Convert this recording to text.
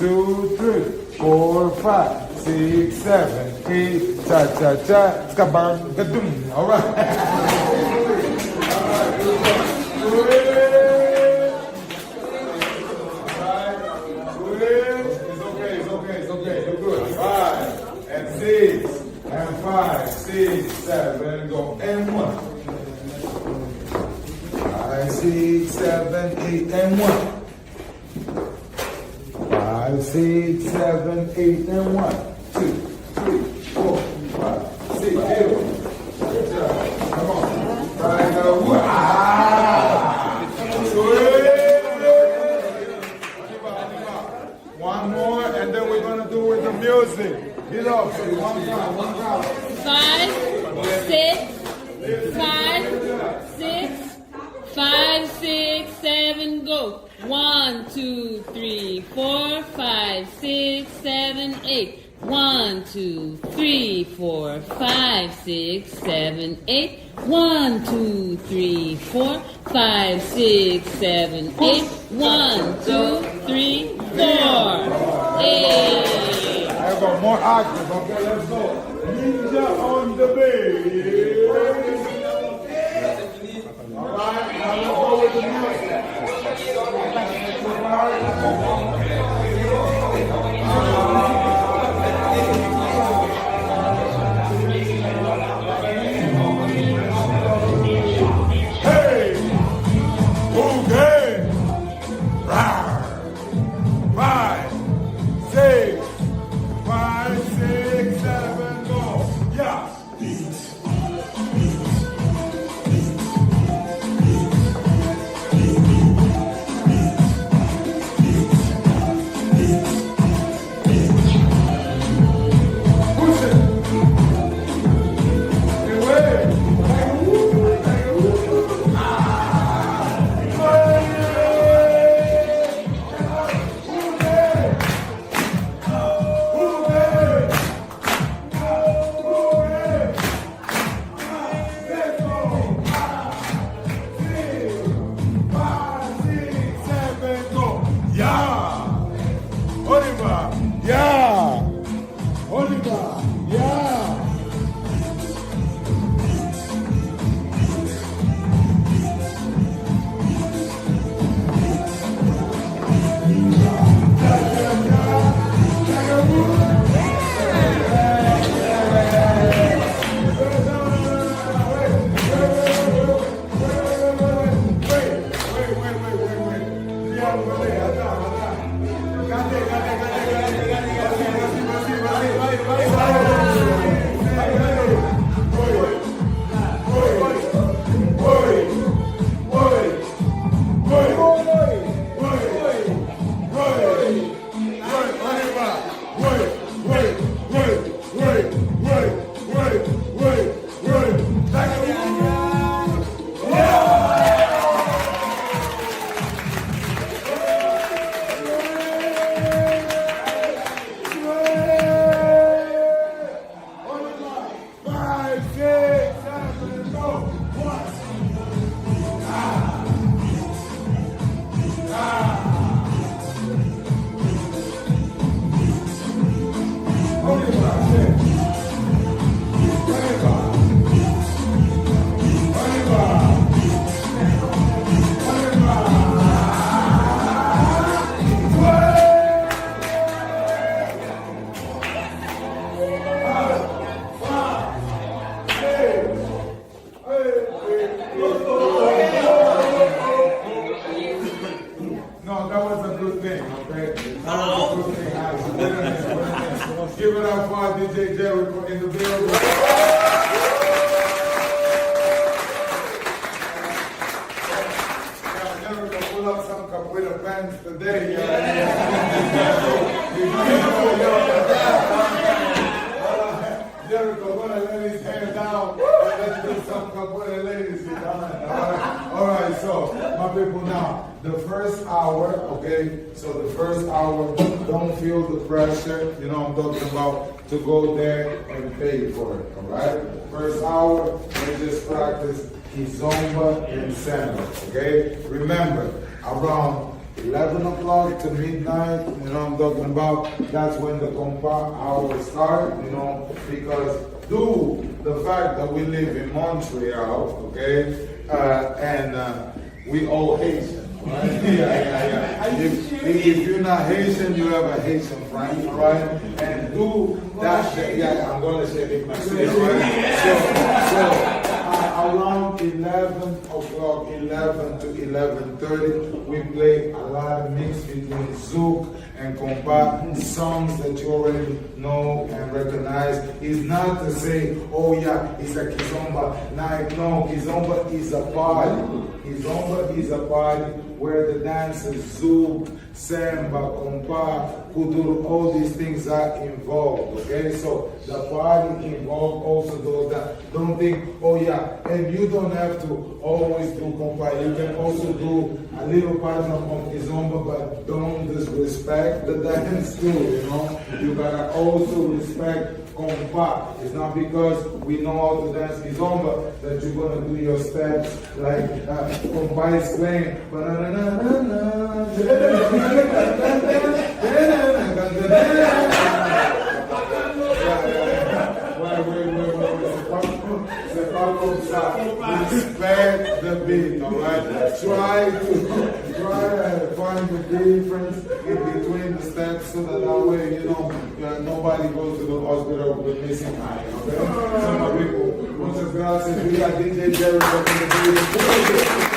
2, 3, 4, 5, 6, 7, 8. Cha cha cha. Skabang gadum. All right. It's okay. You're good. 5 and 6 and 5, 6, 7. Go and 1. 5, 6, 7, 8 and 1. 5, 6, 7, 8 and 1. 2, 3, 4, 5, 6. Good job. Come on. Triangle. One more, and then we're gonna do with the music. Get up. So one round. 5, 6, 5, 6, 5, 6, 7, go. 1, 2, 3, 4, 5, 6, 7, 8. 1, 2, 3, 4, 5, 6, 7, 8. 1, 2, 3, 4, 5, 6, 7, 8. 1, 2, 3, 4. Hey. I got more active. Okay, let's go. Ninja on the base. All right, now let's go with the music. Hey, okay. 5, 6, 5, 6, 7, go. Yeah. Push it. Get away. No, that was a good thing, okay? That was a good thing. Give it up for our DJ Jericho in the building. Jericho, pull up some capoeira pants today. Jericho, gonna let his hair down and let's do some capoeira ladies. All right, so my people now. The first hour, okay, so the first hour, don't feel the pressure, you know I'm talking about, to go there and pay for it, all right? First hour, we just practice Kizomba and Samba, okay? Remember, around 11 o'clock to midnight, you know what I'm talking about? That's when the compa hour start, you know, because due the fact that we live in Montreal, okay, and we all Haitian, right? Yeah. If you're not Haitian, you have a Haitian friend, right? And do that, I'm going to say it myself, right? So around 11 o'clock, 11 to 11:30, we play a lot of mix between Zouk and compa, songs that you already know and recognize. It's not to say, oh yeah, it's a Kizomba night. No, Kizomba is a party. Kizomba is a party where the dancers, Zouk, Samba, compa, kuduro, all these things are involved, okay? So the party involved also those that don't think, oh yeah, and you don't have to always do compa. You can also do a little part of Kizomba, but don't disrespect the dance too, you know? You gotta also respect compa. It's not because we know how to dance Kizomba that you're gonna do your steps like compa is playing. Respect the beat, alright? Try to find the difference in between the steps so that way, you know, nobody goes to the hospital with missing eye, okay? Some people, muchas gracias. We got DJ Jerry up in the building.